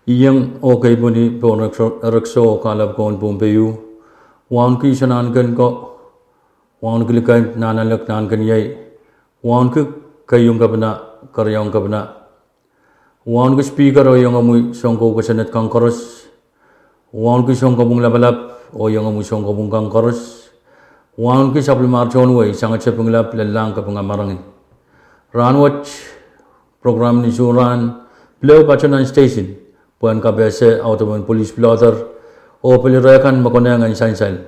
Iyang okay buni po rakso kalab kon pumpeyu. Wan ki sanan kan ko. Wan ki likan nanalak nan kan yai. Wan ki kayong kabna karyong kabna. Wan ki speaker o yung amoy songko kasanat kang koros. Wan ki songko bung labalap o yung amoy songko bung kang koros. Wan ki saplimar chon way sangat sa panglap lalang ka pangamarangin. Ranwatch program ni suran Pleo Pachonan Station. Puan KBS Autobahn Police Blotter o pelirakan makonangan sansal.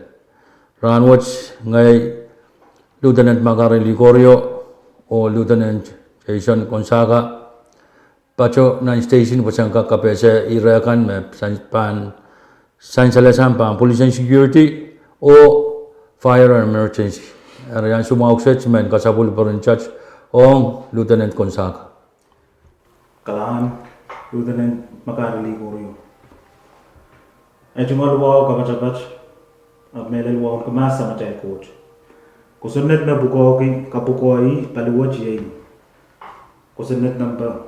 Ranwatch ngay Lieutenant Macari Licorio o Lieutenant Jason Gonzaga. Pachonan Station pasangka KBS irakan me pan sansalasan pan Police and Security o Fire and Emergency. Ariyan sumaukset men kasabul parin church o Lieutenant Gonzaga. Kailangan Lieutenant Macari Licorio. Cuma luar kabacabat, melel luar kemasa macam coach. Kusunet na bukoi kapukoi paluwat yai. Kusunet number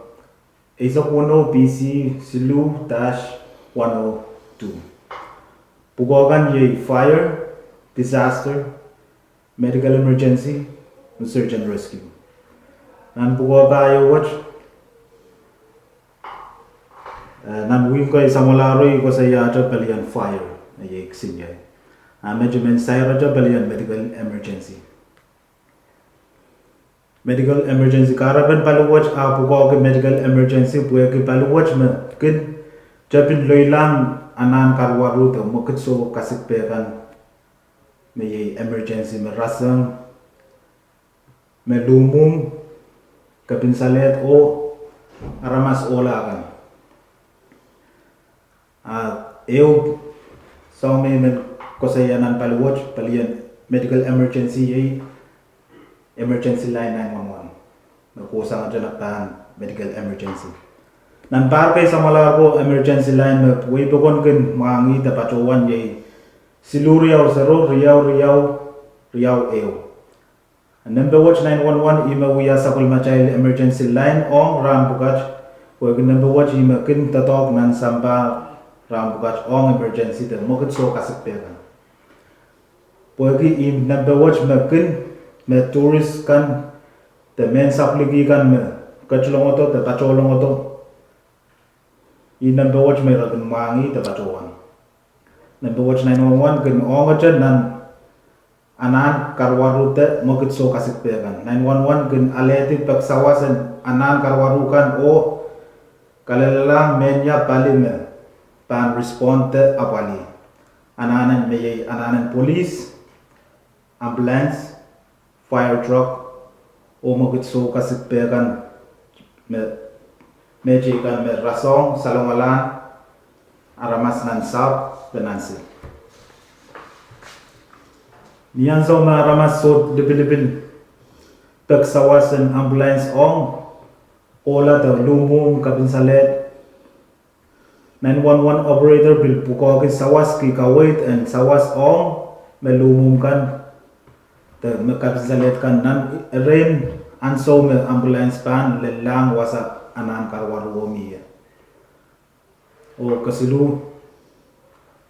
Isa 10 PC Silu dash 102. Bukokan yai fire, disaster, medical emergency, and search and rescue. Nan bukoka yo watch. Nan wing ko samolaro ko sa yata palian fire ay exinjay. Medyo men sayra ta palian medical emergency. Medical emergency karaban paluwach apu ko ke medical emergency puya ke paluwach me kin japin loilang anan karwaru to mukit so kasik pekan me emergency me rasang me lumum kapin salet o aramas ola kan. Eu so me kosayanan paluwach palian medical emergency emergency line 911 nakusa nga dyan medical emergency nan par kay sa malabo emergency line me way pokon kin mangi da pachowan yay siluriyaw saro riyaw eo number watch 911 ima wiya sa kulmachay emergency line on rambukat way number watch ima kin tatok nan samba rambukat on emergency da mokit so kasik pera way im number watch me kin me tourist kan the main sapligi kan me kachlong to the kacholong to in number watch me ragan mangi the kachowan number watch 911 kan ongachen nan anan karwaru te mokit so kasik pe kan 911 kan aleti paksawasan anan karwaru kan o kalala menya palime pan respond te apali ananan me ananan police ambulance fire truck o mokit so kasik pekan me jikan me rasong salongalan aramas nan sab benansi niyan so na aramas so libil pek sawasan ambulance ong ola ta lumum kabin salet 911 operator bil puko ki sawas ki kawait and sawas ong me lumum kan the makapsalet kan nan rain anso me ambulance pan lelang wasa anan karwaru mi o kasilu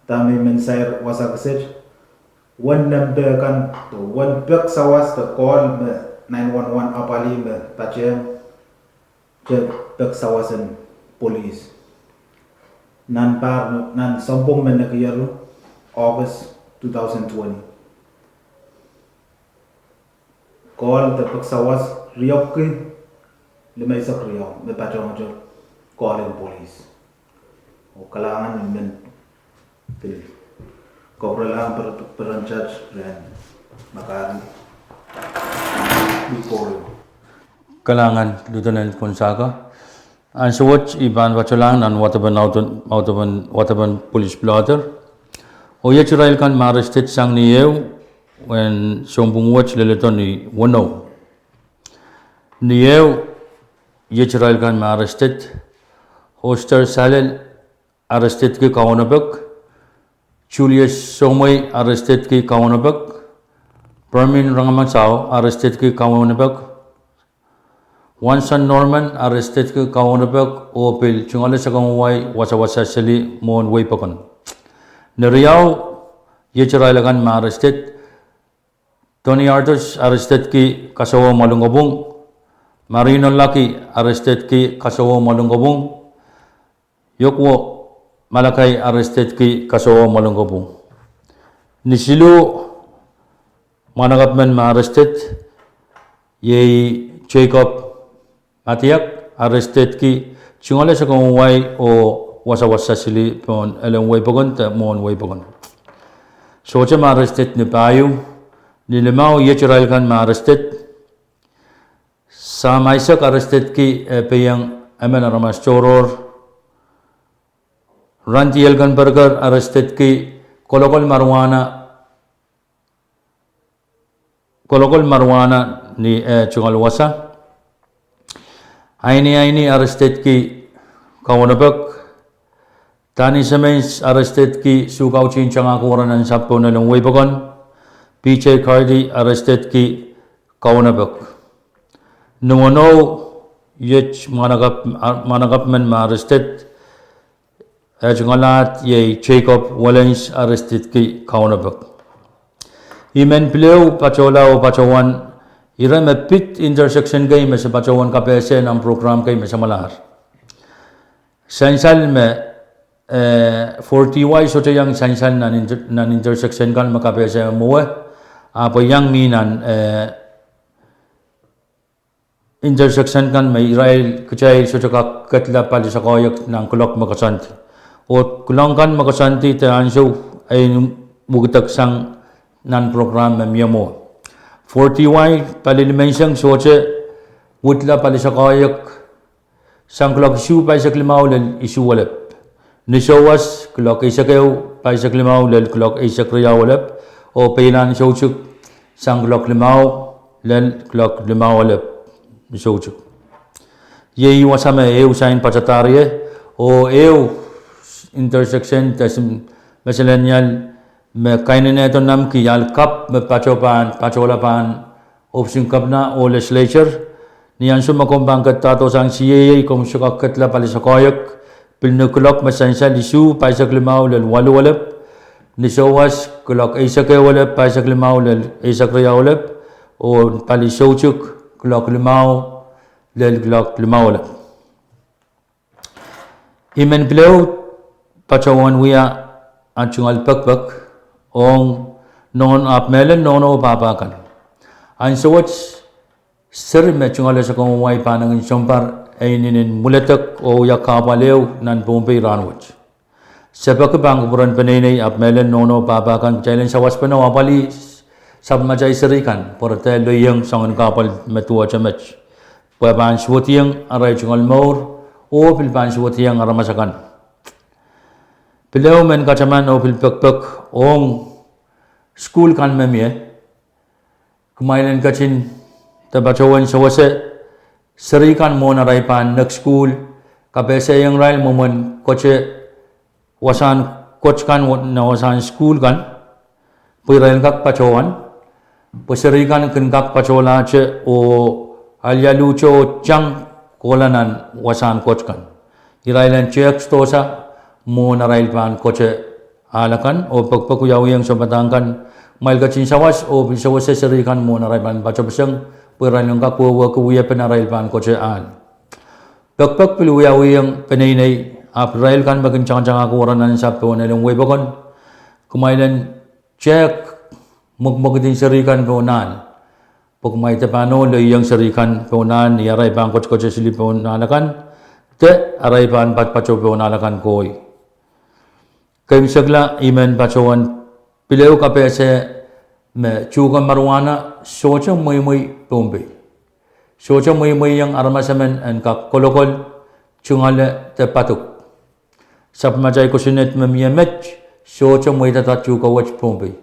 tami mensair wasa kasej one number kan to one pek sawas the call me 911 apali me tachem je pek sawasan police nan par nan sompong men nakiyaro August 2020 call the paksawas riok ki limay sak riok me pachong jo call in police o kalangan men pil kobralang per judge ren Macari Licorio Kalangan Lieutenant Gonzaga and so watch iban pacholang and wataban police blotter o yechirail kan marestet sang niyew when sombung watch leleton ni wono niyew yechrail kan arrested hoster salel arrested ki kaunabak Julius Somay arrested ki kaunabak Permin Rangamacao arrested ki kaunabak Wan San Norman arrested ke kawanapek o pil chungale sa kangway wasa-wasa sili mon way pakon. Neriyaw yechirailagan ma arrested. Tony Artos arrested ki kasawa malungobong. Marino Lucky arrested ki kasawa malungobong. Yokwo Malakay arrested ki kasawa malungobong. Nisilu managapman ma arrested. Yei Jacob Matiak arrested ki chungale sa kangway o wasa-wasa sili pon eleng way pakon ta mon way pakon. Socha ma arrested ni Payu. Ni limao yechirail kan ma arrested. Sa Isaac arrested ki peyang Amen Ramas Choror. Ranti Elgan Burger arrested ki kolokol marwana ni chungal wasa. Aini arrested ki kawanabak. Tani Semens arrested ki sukaw chinchang akuranan sa po na ng Weibagon. PJ Cardi arrested ki kawanabak. Numono yech managapman ma arrested. Jungalat ye Jacob Wallens arrested ki kawanabak. Imen Pleu Pachola o Pachawan ira me pit intersection kay me sa Pachawan KPSN ang program kay me sa Malahar. Sansal me 40Y so yang sansal nan intersection kan makapesa mo apo yang minan intersection kan may Israel kacay so katla pali sa koyak ng kulok makasanti o kulang kan makasanti ta anso ay bugtag sang nan program mo 40Y palilimensyang so wutla pali sa koyak sang kulok isu pa sa klimaw lal isu walap Nishawas kulok isa kayo pa sa klimaw lal kulok isa kriya walap o pailan showchuk sang kulok limaw lal kulok limaw walap showchuk ye wasame usain pachatarye o intersection tasim masalanyal me kaineneto nam ki yal kap me pacholapan option kap na o legislature niyan sumakumbang tato sang CAA kung sukakat la pala sa koyak pilnukulok masansa lisu paisak limaw lal walu walap nisawas kulok isak kaya walap paisak limaw lal isak raya walap o pali showchuk kulok limaw lal kulok limaw walap imen pleu pachawan wiya anchungal pakpak ong non apmelen nono papakan ansawats sir me chungale sa kong way panang insompar ay ninin mulatak o yakapalew nan Pompey Ranwich. Sa pagkabang kupuran panay apmelen nono papakan challenge sa waspano apali sab majay sarikan por telo yung sangon kapal metua chamech. Papan swotiyang aray chungal maur o pilpan swotiyang aramasakan. Pilew men kachaman o pilpakpak ong school kan memye kumailan kachin tabacawan sa wase sarikan mo na raipan next school kapese yung rail momon koche wasan coach kan na wasan school kan puirail kak pacawan pusarikan ken kak pacola che o alyalu cho chang kolanan wasan coach kan irailan check stosa mo na raipan koche alakan o pagpakuyaw yung sabatangkan mail kachin sawas o bisawas sarikan mo na raipan pacabasang peralang kakuwa kuya penarailpan ko caan. Pagpag piluyawi yung penaynay April kan magancang-cang ako waranan sa po na yung webakon. Kumailan check magmagding sarikan po naan. Pag may tapano layang sarikan po naan iaraypan ko sili po nanakan. Te araypan patpacho po nanakan koy. Kayong sagla imen pachowan pilaw kapese me chukan marwana socha muy Pompey. Socha muy yang armasamen en kak kolokol chungale te patuk. Sap majay ko sinet me miyamet socha muy tata chuka watch Pompey.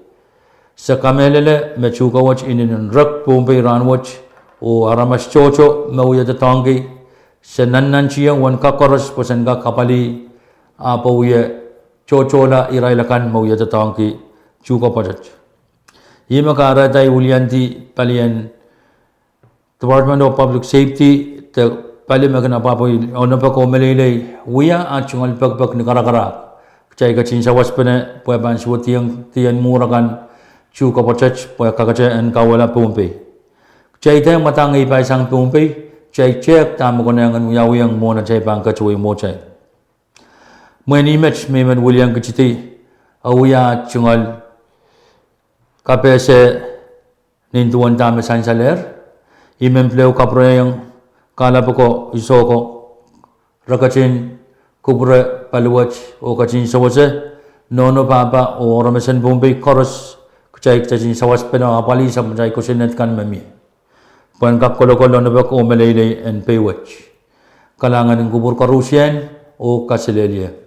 Sa kamelele me chuka watch inin rak Pompey ran watch o aramas chocho me uya tatangi sa nannan chiyang wan kakoros po san kapali apa uya chocho la irailakan me uya tatangi chuka pajach. Ima ka aratay ulyanti palian Department of Public Safety te pali magana papoy ono pa ko melele wiya achungal pagpag ni karakara cai kacin sawas pene poe ban su tiang murakan chu ka pachach poe kakache en kawala pumpe cai te matangi pai sang pumpe cai cek tam ko nangan yang mona cai bang ka chui mo cai when image memen William kachiti awiya chungal kapese nintuan tam sansaler imem pleu kaproyang kala poko isoko rakachin kubre paluwach o kachin sawase nono papa o ramesen bombe chorus kacai kachin sawas pena apali samjai kusinet kan memi pan kap kolo no bak o melele en pewach kalangan ng kubur karusian o kasilelia